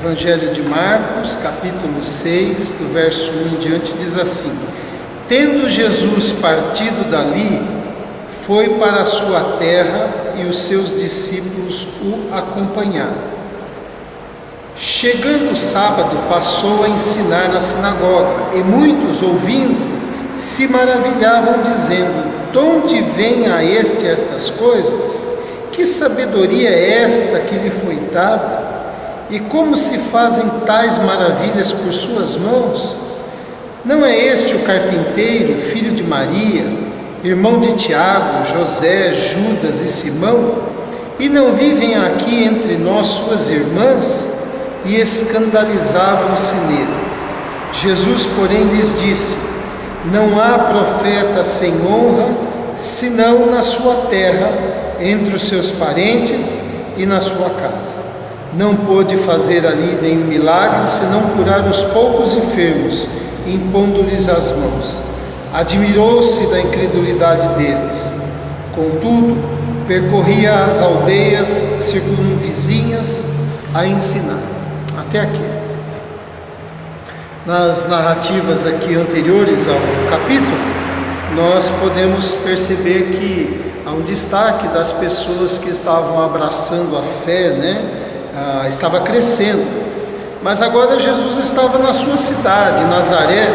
Evangelho de Marcos, capítulo 6, do verso 1 em diante, diz assim: Tendo Jesus partido dali, foi para a sua terra e os seus discípulos o acompanharam. Chegando o sábado, passou a ensinar na sinagoga, e muitos, ouvindo, se maravilhavam, dizendo: De onde vem a este estas coisas? Que sabedoria é esta que lhe foi dada? E como se fazem tais maravilhas por suas mãos? Não é este o carpinteiro, filho de Maria, irmão de Tiago, José, Judas e Simão? E não vivem aqui entre nós suas irmãs? E escandalizavam-se nele. Jesus, porém, lhes disse: Não há profeta sem honra, senão na sua terra, entre os seus parentes e na sua casa. Não pôde fazer ali nenhum milagre, senão curar os poucos enfermos, impondo-lhes as mãos. Admirou-se da incredulidade deles. Contudo, percorria as aldeias circunvizinhas a ensinar. Até aqui. Nas narrativas aqui anteriores ao capítulo, nós podemos perceber que há um destaque das pessoas que estavam abraçando a fé, estava crescendo. Mas agora Jesus estava na sua cidade, Nazaré,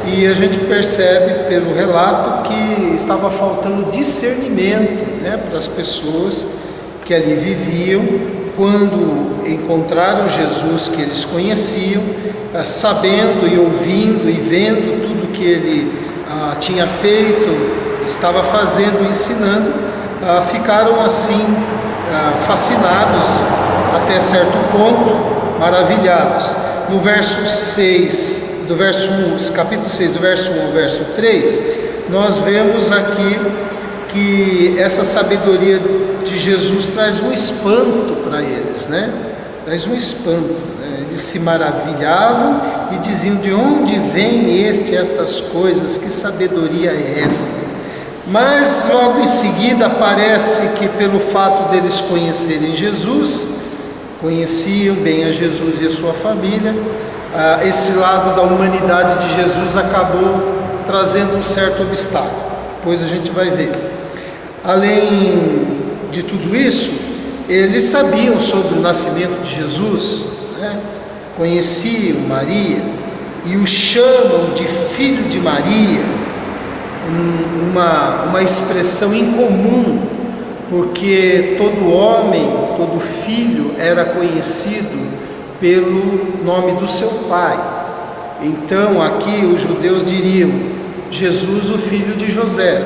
e a gente percebe pelo relato que estava faltando discernimento, para as pessoas que ali viviam, quando encontraram Jesus que eles conheciam, sabendo e ouvindo e vendo tudo que ele tinha feito, estava fazendo, ensinando, ficaram assim fascinados até certo ponto, maravilhados. No verso 6, do verso 1, capítulo 6, do verso 1 ao verso 3, nós vemos aqui que essa sabedoria de Jesus traz um espanto para eles, Traz um espanto, Eles se maravilhavam e diziam: de onde vem estas coisas? Que sabedoria é esta? Mas logo em seguida parece que pelo fato deles conhecerem Jesus, conheciam bem a Jesus e a sua família, esse lado da humanidade de Jesus acabou trazendo um certo obstáculo, pois a gente vai ver. Além de tudo isso, eles sabiam sobre o nascimento de Jesus, conheciam Maria e o chamam de filho de Maria, uma expressão incomum, porque todo homem, todo filho era conhecido pelo nome do seu pai. Então aqui os judeus diriam: Jesus, o filho de José,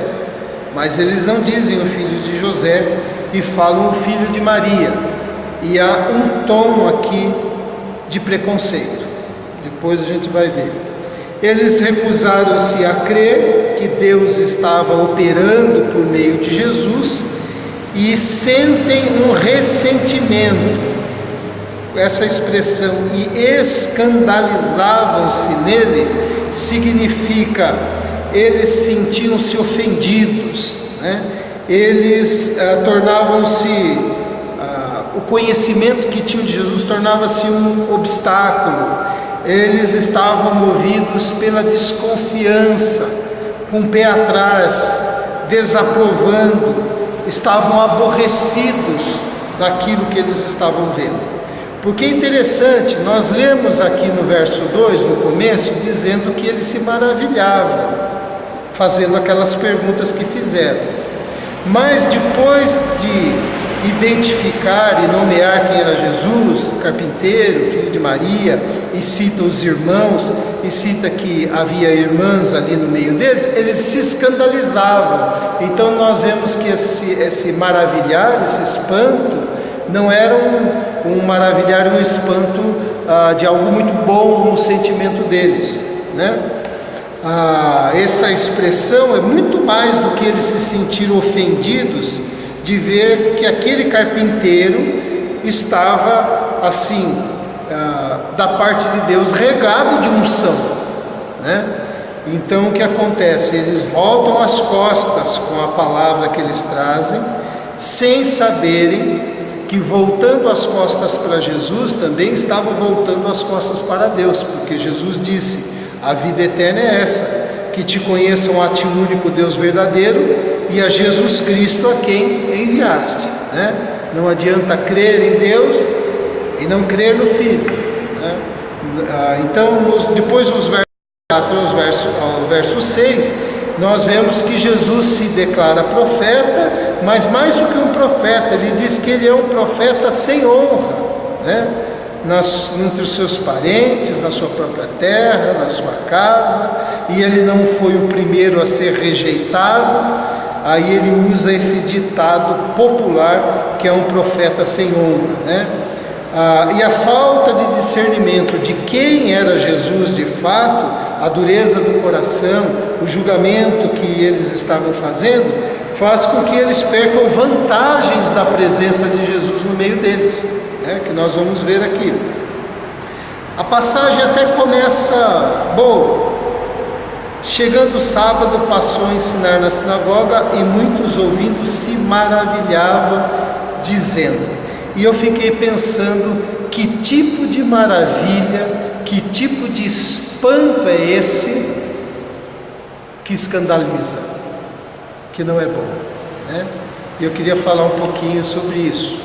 mas eles não dizem o filho de José e falam o filho de Maria, e há um tom aqui de preconceito. Depois a gente vai ver. Eles recusaram-se a crer que Deus estava operando por meio de Jesus e sentem um ressentimento. Essa expressão "e escandalizavam-se nele" significa eles sentiam-se ofendidos, Eles tornavam-se, o conhecimento que tinham de Jesus tornava-se um obstáculo. Eles estavam movidos pela desconfiança, com o pé atrás, desaprovando, estavam aborrecidos daquilo que eles estavam vendo. Porque é interessante, nós lemos aqui no verso 2, no começo, dizendo que eles se maravilhavam, fazendo aquelas perguntas que fizeram. Mas depois de identificar e nomear quem era Jesus, carpinteiro, filho de Maria, e cita os irmãos, e cita que havia irmãs ali no meio deles, eles se escandalizavam. Então nós vemos que esse maravilhar, esse espanto, não era um maravilhar, um espanto de algo muito bom no sentimento deles, essa expressão é muito mais do que eles se sentiram ofendidos de ver que aquele carpinteiro estava assim, da parte de Deus, regado de unção, Então o que acontece? Eles voltam as costas com a palavra que eles trazem, sem saberem que voltando as costas para Jesus, também estavam voltando as costas para Deus, porque Jesus disse: a vida eterna é essa, que te conheçam a ti, único Deus verdadeiro, e a Jesus Cristo a quem enviaste, né? Não adianta crer em Deus e não crer no Filho, né? Então, depois dos versos 4 ao verso 6, nós vemos que Jesus se declara profeta, mas mais do que um profeta, ele diz que ele é um profeta sem honra, né? Entre os seus parentes, na sua própria terra, na sua casa, e ele não foi o primeiro a ser rejeitado. Aí ele usa esse ditado popular, que é um profeta sem honra, né? E a falta de discernimento de quem era Jesus de fato, a dureza do coração, o julgamento que eles estavam fazendo, faz com que eles percam vantagens da presença de Jesus no meio deles, né? Que nós vamos ver aqui. A passagem até começa boa. Chegando o sábado, passou a ensinar na sinagoga, e muitos ouvindo se maravilhavam, dizendo. E eu fiquei pensando, que tipo de maravilha, que tipo de espanto é esse que escandaliza, que não é bom, né? E eu queria falar um pouquinho sobre isso.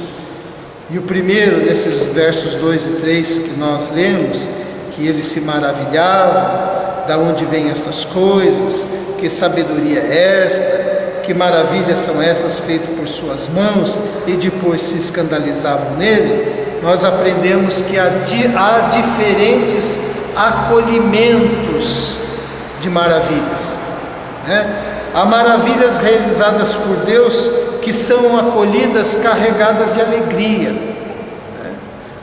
E o primeiro desses versos 2 e 3 que nós lemos, que eles se maravilhavam, da onde vêm estas coisas, que sabedoria é esta, que maravilhas são essas feitas por suas mãos, e depois se escandalizavam nele. Nós aprendemos que há diferentes acolhimentos de maravilhas, né? Há maravilhas realizadas por Deus que são acolhidas carregadas de alegria, né?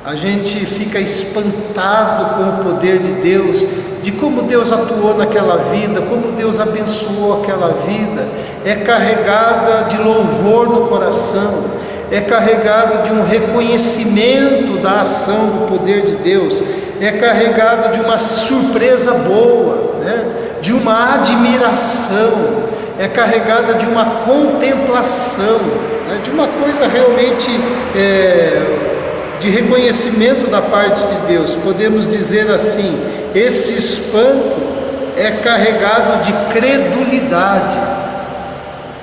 A gente fica espantado com o poder de Deus, de como Deus atuou naquela vida, como Deus abençoou aquela vida. É carregada de louvor no coração, é carregada de um reconhecimento da ação do poder de Deus, é carregada de uma surpresa boa, né? De uma admiração, é carregada de uma contemplação, né? De uma coisa realmente de reconhecimento da parte de Deus. Podemos dizer assim, esse espanto é carregado de credulidade,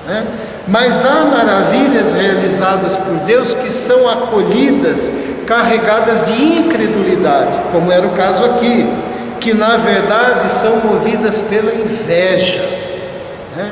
né? Mas há maravilhas realizadas por Deus que são acolhidas carregadas de incredulidade, como era o caso aqui, que na verdade são movidas pela inveja, né?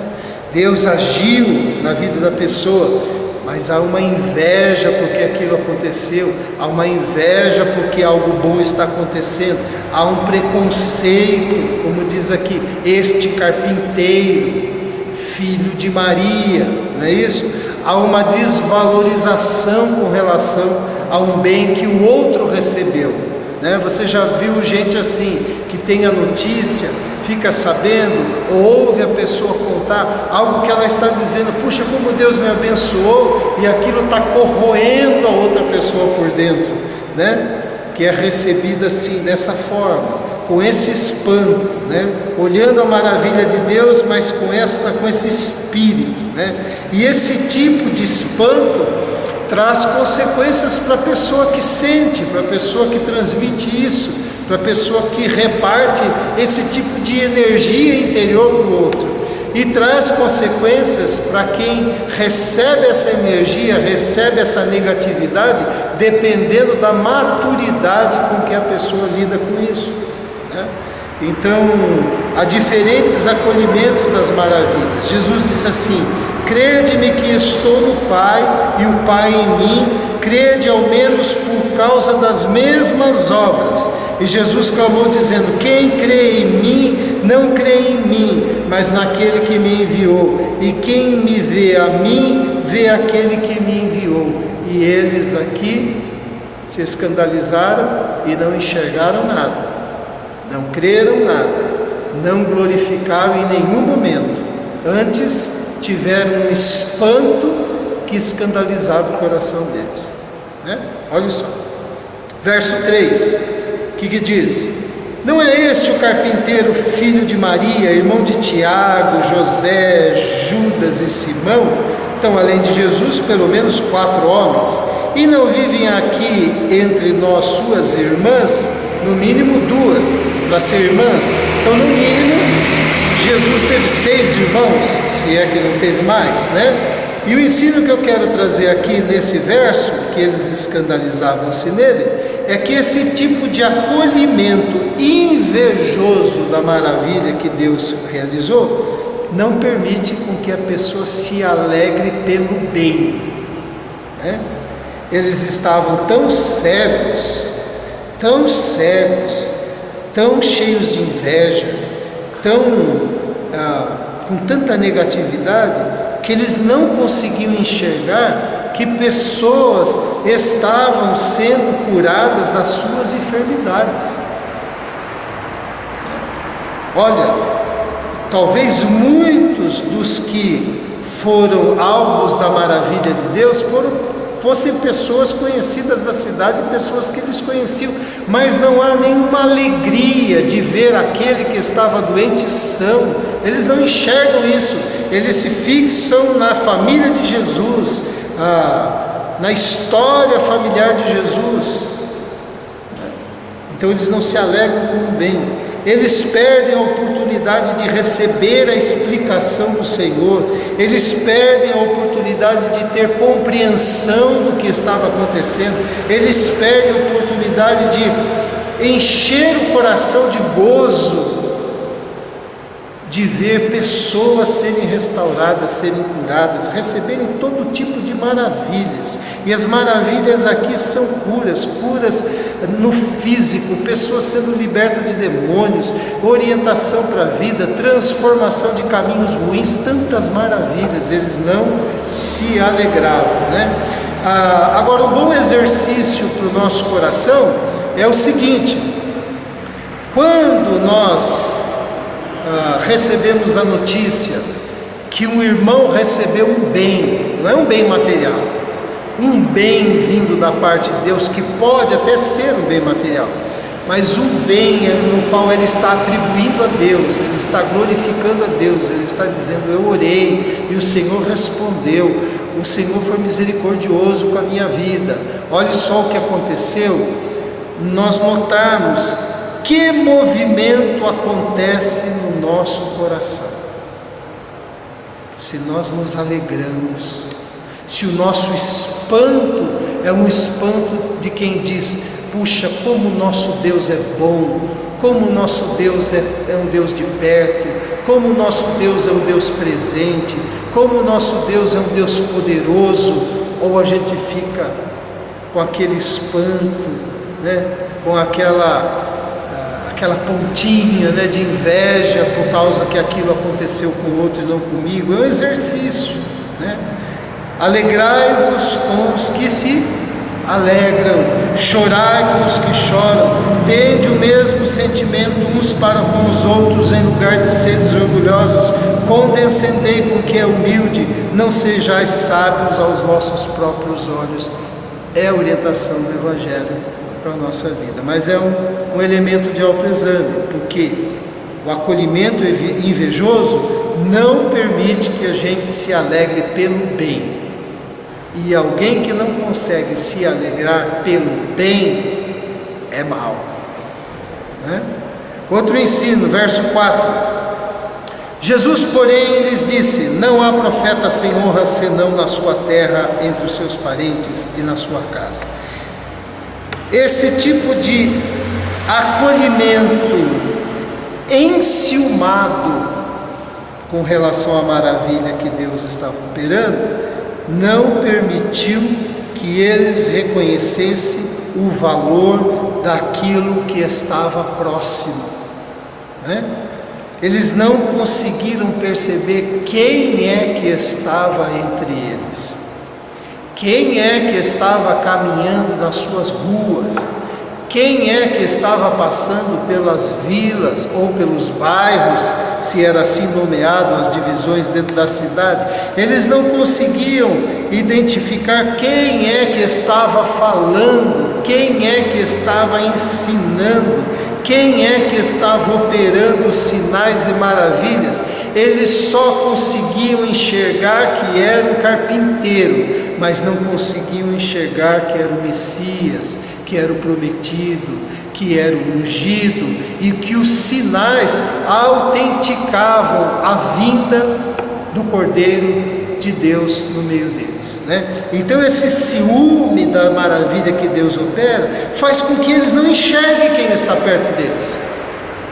Deus agiu na vida da pessoa, mas há uma inveja porque aquilo aconteceu, há uma inveja porque algo bom está acontecendo, há um preconceito, como diz aqui, este carpinteiro, filho de Maria, não é isso? Há uma desvalorização com relação a um bem que o outro recebeu, né? Você já viu gente assim, que tem a notícia, fica sabendo, ou ouve a pessoa contar algo que ela está dizendo, puxa, como Deus me abençoou, e aquilo está corroendo a outra pessoa por dentro, né? Que é recebida assim, dessa forma, com esse espanto, né? Olhando a maravilha de Deus, mas com esse espírito, né? E esse tipo de espanto traz consequências para a pessoa que sente, para a pessoa que transmite isso, para a pessoa que reparte esse tipo de energia interior para o outro, e traz consequências para quem recebe essa energia, recebe essa negatividade, dependendo da maturidade com que a pessoa lida com isso, né? Então, há diferentes acolhimentos das maravilhas. Jesus disse assim: crede-me que estou no Pai e o Pai em mim, crede ao menos por causa das mesmas obras. E Jesus clamou dizendo: quem crê em mim, não crê em mim, mas naquele que me enviou. E quem me vê a mim, vê aquele que me enviou. E eles aqui se escandalizaram e não enxergaram nada, não creram nada, não glorificaram em nenhum momento. Antes tiveram um espanto que escandalizava o coração deles, né? Olha só, verso 3, o que diz? Não é este o carpinteiro, filho de Maria, irmão de Tiago, José, Judas e Simão? Então, além de Jesus, pelo menos 4 homens. e não vivem aqui entre nós suas irmãs? No mínimo 2 para ser irmãs. Então, no mínimo, Jesus teve 6 irmãos, se é que não teve mais, né? E o ensino que eu quero trazer aqui nesse verso, que eles escandalizavam-se nele, é que esse tipo de acolhimento invejoso da maravilha que Deus realizou, não permite com que a pessoa se alegre pelo bem, né? Eles estavam tão cegos, tão cheios de inveja, com tanta negatividade, que eles não conseguiam enxergar que pessoas estavam sendo curadas das suas enfermidades. Olha, talvez muitos dos que foram alvos da maravilha de Deus fossem pessoas conhecidas da cidade, pessoas que eles conheciam, mas não há nenhuma alegria de ver aquele que estava doente são. Eles não enxergam isso, eles se fixam na família de Jesus, na história familiar de Jesus. Então eles não se alegram com o bem, eles perdem a oportunidade de receber a explicação do Senhor, eles perdem a oportunidade de ter compreensão do que estava acontecendo, eles perdem a oportunidade de encher o coração de gozo, de ver pessoas serem restauradas, serem curadas, receberem todo tipo de maravilhas. E as maravilhas aqui são curas no físico, pessoas sendo libertas de demônios, orientação para a vida, transformação de caminhos ruins, tantas maravilhas. Eles não se alegravam, né? Agora, um bom exercício para o nosso coração é o seguinte: quando nós recebemos a notícia que um irmão recebeu um bem, não é um bem material, um bem vindo da parte de Deus, que pode até ser um bem material, mas um bem no qual ele está atribuindo a Deus, ele está glorificando a Deus, ele está dizendo: eu orei e o Senhor respondeu, o Senhor foi misericordioso com a minha vida, olha só o que aconteceu. Nós notarmos que movimento acontece no nosso coração, se nós nos alegramos, se o nosso espanto é um espanto de quem diz: puxa, como o nosso Deus é bom, como o nosso Deus é um Deus de perto, como o nosso Deus é um Deus presente, como o nosso Deus é um Deus poderoso. Ou a gente fica com aquele espanto, né? Com aquela pontinha, né, de inveja por causa que aquilo aconteceu com o outro e não comigo. É um exercício, né? Alegrai-vos com os que se alegram, chorai com os que choram, tende o mesmo sentimento uns para com os outros, em lugar de seres orgulhosos, condescendei com quem é humilde, não sejais sábios aos vossos próprios olhos. É a orientação do Evangelho para a nossa vida, mas é um elemento de autoexame, porque o acolhimento invejoso não permite que a gente se alegre pelo bem, e alguém que não consegue se alegrar pelo bem é mau, né? Outro ensino, verso 4: Jesus, porém, lhes disse: não há profeta sem honra senão na sua terra, entre os seus parentes e na sua casa. Esse tipo de acolhimento enciumado com relação à maravilha que Deus estava operando, não permitiu que eles reconhecessem o valor daquilo que estava próximo, né? Eles não conseguiram perceber quem é que estava entre eles, quem é que estava caminhando nas suas ruas, quem é que estava passando pelas vilas ou pelos bairros, se era assim nomeado as divisões dentro da cidade. Eles não conseguiam identificar quem é que estava falando, quem é que estava ensinando, quem é que estava operando sinais e maravilhas. Eles só conseguiam enxergar que era um carpinteiro, mas não conseguiam enxergar que era o Messias, que era o prometido, que era o ungido, e que os sinais autenticavam a vinda do Cordeiro de Deus no meio deles, né? Então esse ciúme da maravilha que Deus opera faz com que eles não enxerguem quem está perto deles.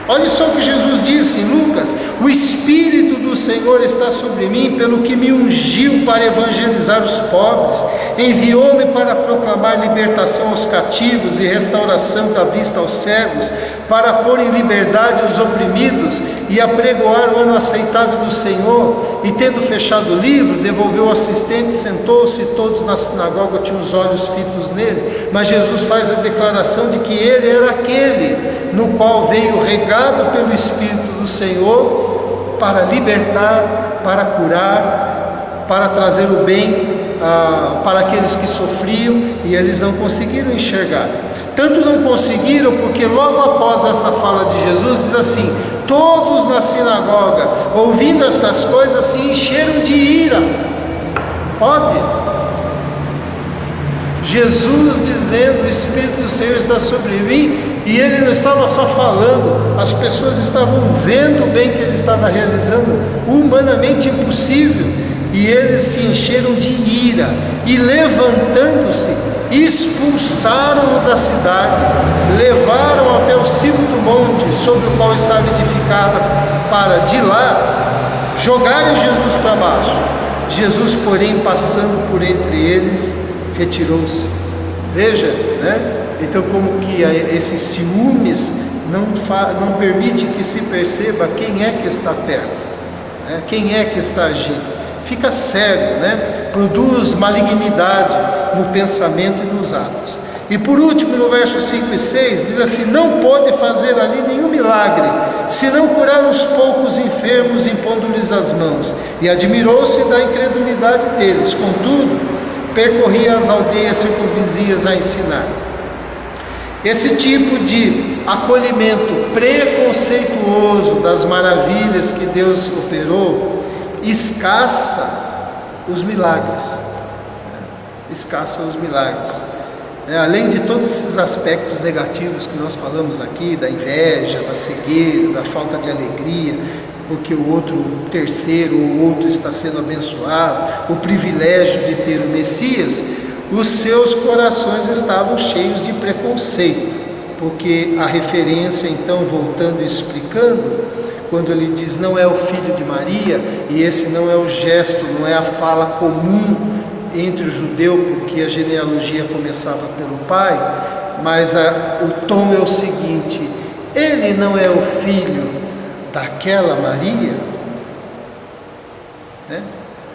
Olha só o que Jesus disse em Lucas: o Espírito do Senhor está sobre mim, pelo que me ungiu para evangelizar os pobres, enviou-me para proclamar libertação aos cativos e restauração da vista aos cegos, para pôr em liberdade os oprimidos e apregoar o ano aceitável do Senhor. E tendo fechado o livro, devolveu o assistente, sentou-se, e todos na sinagoga tinham os olhos fitos nele. Mas Jesus faz a declaração de que ele era aquele no qual veio regado pelo Espírito do Senhor para libertar, para curar, para trazer o bem para aqueles que sofriam, e eles não conseguiram enxergar. Tanto não conseguiram porque logo após essa fala de Jesus diz assim: todos na sinagoga, ouvindo estas coisas, se encheram de ira. Pode? Jesus dizendo: o Espírito do Senhor está sobre mim, e ele não estava só falando, as pessoas estavam vendo o bem que ele estava realizando, humanamente impossível, e eles se encheram de ira, e levantando-se, expulsaram-no da cidade, levaram até o cimo do monte sobre o qual estava edificada, para de lá jogarem Jesus para baixo. Jesus, porém, passando por entre eles, retirou-se. Veja, né? Então, como que esses ciúmes não permite que se perceba quem é que está perto, né? Quem é que está agindo. Fica cego, né? Produz malignidade no pensamento e nos atos. E por último, no verso 5 e 6, diz assim: não pôde fazer ali nenhum milagre, senão curar uns poucos enfermos, impondo-lhes as mãos. E admirou-se da incredulidade deles. Contudo, percorria as aldeias circunvizinhas a ensinar. Esse tipo de acolhimento preconceituoso das maravilhas que Deus operou escassa os milagres. Escassa os milagres. Além de todos esses aspectos negativos que nós falamos aqui, da inveja, da cegueira, da falta de alegria, porque o outro, o terceiro, o outro está sendo abençoado, o privilégio de ter o Messias, os seus corações estavam cheios de preconceito, porque a referência, então, voltando e explicando, quando ele diz não é o filho de Maria, e esse não é o gesto, não é a fala comum entre o judeu, porque a genealogia começava pelo pai, mas o tom é o seguinte: ele não é o filho daquela Maria, né?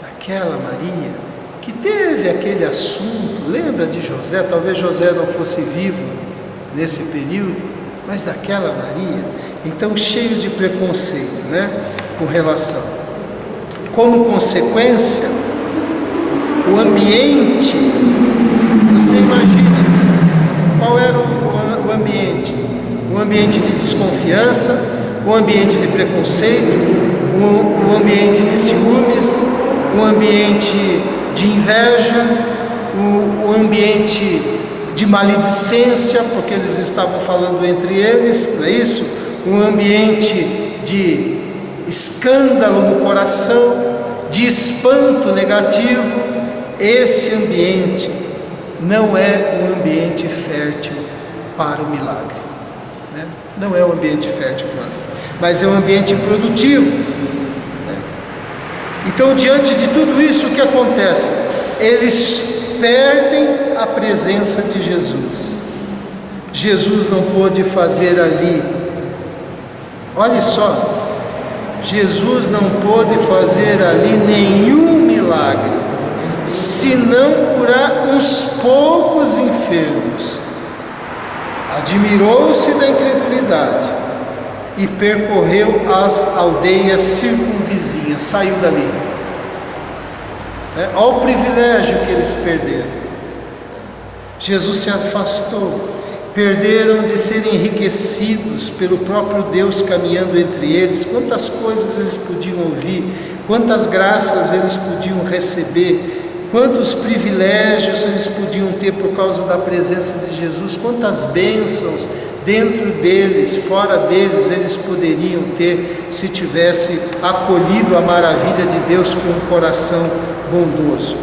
Daquela Maria que teve aquele assunto, lembra de José? Talvez José não fosse vivo nesse período, mas daquela Maria. Então, cheios de preconceito, né? Com relação. Como consequência, o ambiente, você imagina qual era o ambiente? Um ambiente de desconfiança, um ambiente de preconceito, um ambiente de ciúmes, um ambiente de inveja, um ambiente de maledicência, porque eles estavam falando entre eles, não é isso? Um ambiente de escândalo no coração, de espanto negativo. Esse ambiente não é um ambiente fértil para o milagre, né? Não é um ambiente fértil para o milagre, mas é um ambiente produtivo, né? Então, diante de tudo isso, o que acontece? Eles perdem a presença de Jesus. Jesus não pôde fazer ali, olha só, Jesus não pôde fazer ali nenhum milagre, se não curar uns poucos enfermos. Admirou-se da incredulidade e percorreu as aldeias circunvizinhas, saiu dali. Olha o privilégio que eles perderam. Jesus se afastou, perderam de serem enriquecidos pelo próprio Deus caminhando entre eles. Quantas coisas eles podiam ouvir, quantas graças eles podiam receber, quantos privilégios eles podiam ter por causa da presença de Jesus, quantas bênçãos dentro deles, fora deles, eles poderiam ter se tivesse acolhido a maravilha de Deus com um coração bondoso.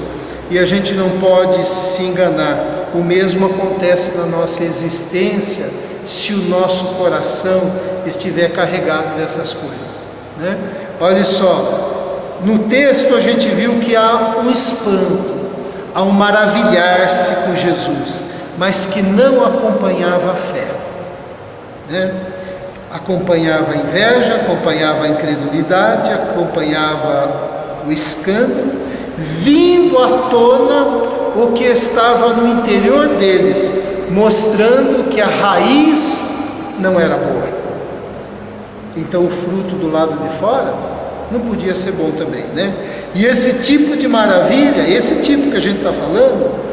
E a gente não pode se enganar, o mesmo acontece na nossa existência se o nosso coração estiver carregado dessas coisas, né? Olha só, no texto a gente viu que há um espanto, há um maravilhar-se com Jesus, mas que não acompanhava a fé, né? Acompanhava a inveja, acompanhava a incredulidade, acompanhava o escândalo, vindo à tona o que estava no interior deles, mostrando que a raiz não era boa. Então o fruto do lado de fora não podia ser bom também, né? E esse tipo de maravilha, esse tipo que a gente está falando,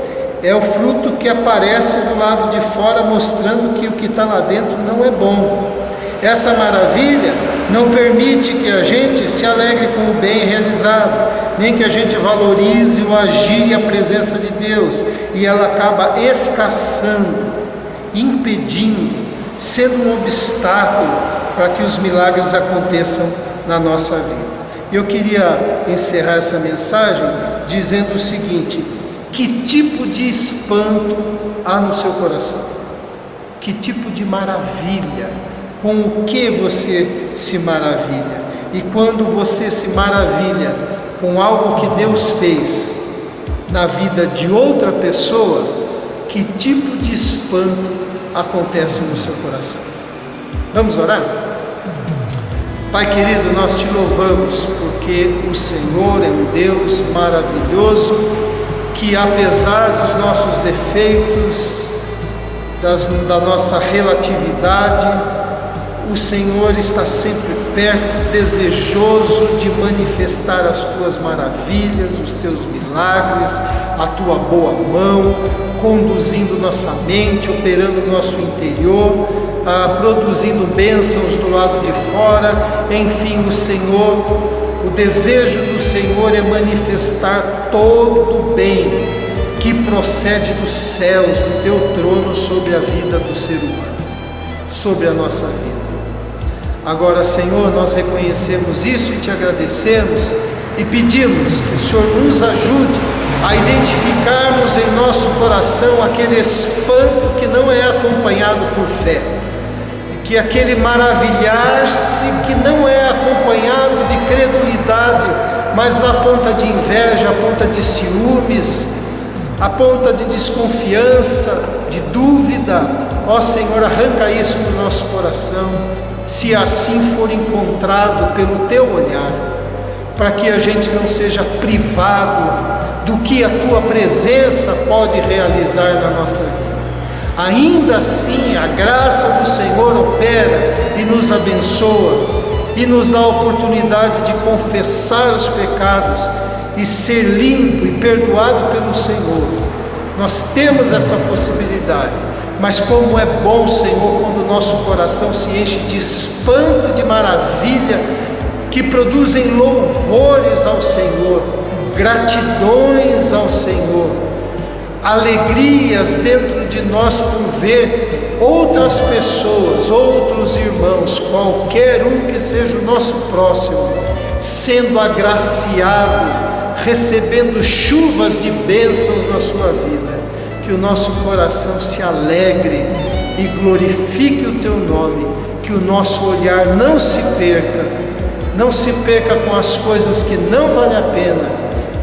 é o fruto que aparece do lado de fora, mostrando que o que está lá dentro não é bom. Essa maravilha não permite que a gente se alegre com o bem realizado, nem que a gente valorize o agir e a presença de Deus, e ela acaba escassando, impedindo, sendo um obstáculo para que os milagres aconteçam na nossa vida. Eu queria encerrar essa mensagem dizendo o seguinte: que tipo de espanto há no seu coração? Que tipo de maravilha? Com o que você se maravilha? E quando você se maravilha com algo que Deus fez na vida de outra pessoa, que tipo de espanto acontece no seu coração? Vamos orar? Pai querido, nós te louvamos porque o Senhor é um Deus maravilhoso, que apesar dos nossos defeitos, da nossa relatividade, o Senhor está sempre perto, desejoso de manifestar as tuas maravilhas, os teus milagres, a tua boa mão, conduzindo nossa mente, operando nosso interior, produzindo bênçãos do lado de fora. Enfim, o desejo do Senhor é manifestar todo o bem que procede dos céus, do teu trono, sobre a vida do ser humano, sobre a nossa vida. Agora, Senhor, nós reconhecemos isso e te agradecemos e pedimos que o Senhor nos ajude a identificarmos em nosso coração aquele espanto que não é acompanhado por fé, e que aquele maravilhar-se que não é acompanhado de credulidade, mas a ponta de inveja, a ponta de ciúmes, a ponta de desconfiança, de dúvida. Ó Senhor, arranca isso do nosso coração, se assim for encontrado pelo teu olhar, para que a gente não seja privado do que a tua presença pode realizar na nossa vida. Ainda assim, a graça do Senhor opera e nos abençoa e nos dá a oportunidade de confessar os pecados e ser limpo e perdoado pelo Senhor. Nós temos essa possibilidade. Mas como é bom, Senhor, quando o nosso coração se enche de espanto e de maravilha, que produzem louvores ao Senhor, gratidões ao Senhor, alegrias dentro de nós por ver outras pessoas, outros irmãos, qualquer um que seja o nosso próximo, sendo agraciado, recebendo chuvas de bênçãos na sua vida. Que o nosso coração se alegre e glorifique o teu nome, que o nosso olhar não se perca com as coisas que não valem a pena,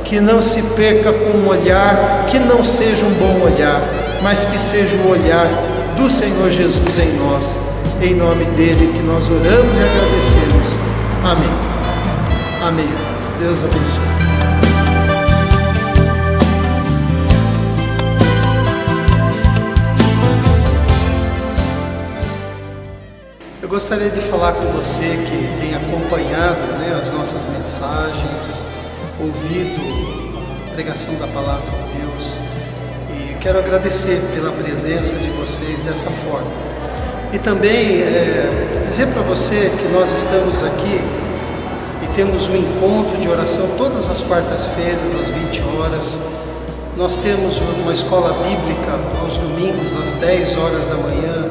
que não se perca com um olhar que não seja um bom olhar, mas que seja o olhar do Senhor Jesus em nós. Em nome dele que nós oramos e agradecemos. Amém. Amém, irmãos. Deus abençoe. Eu gostaria de falar com você que tem acompanhado, as nossas mensagens, ouvido a pregação da Palavra de Deus, e quero agradecer pela presença de vocês dessa forma. E também dizer para você que nós estamos aqui e temos um encontro de oração todas as quartas-feiras, às 20 horas. Nós temos uma escola bíblica aos domingos, às 10 horas da manhã,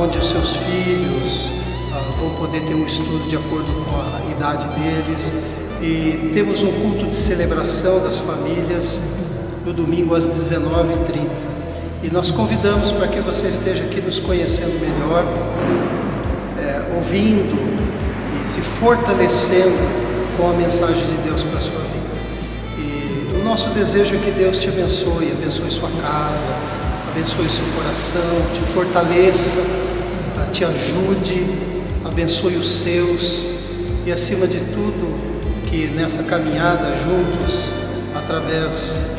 onde os seus filhos vão poder ter um estudo de acordo com a idade deles. E temos um culto de celebração das famílias no domingo às 19h30. E nós convidamos para que você esteja aqui nos conhecendo melhor, ouvindo e se fortalecendo com a mensagem de Deus para a sua vida. E o nosso desejo é que Deus te abençoe, abençoe sua casa, abençoe seu coração, te fortaleça, te ajude, abençoe os seus e, acima de tudo, que nessa caminhada juntos, através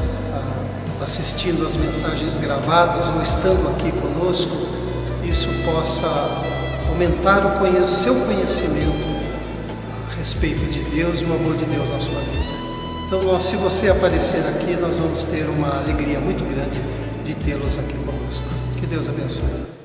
assistindo as mensagens gravadas ou estando aqui conosco, isso possa aumentar o seu conhecimento a respeito de Deus e o amor de Deus na sua vida. Então, se você aparecer aqui, nós vamos ter uma alegria muito grande de tê-los aqui conosco. Que Deus abençoe.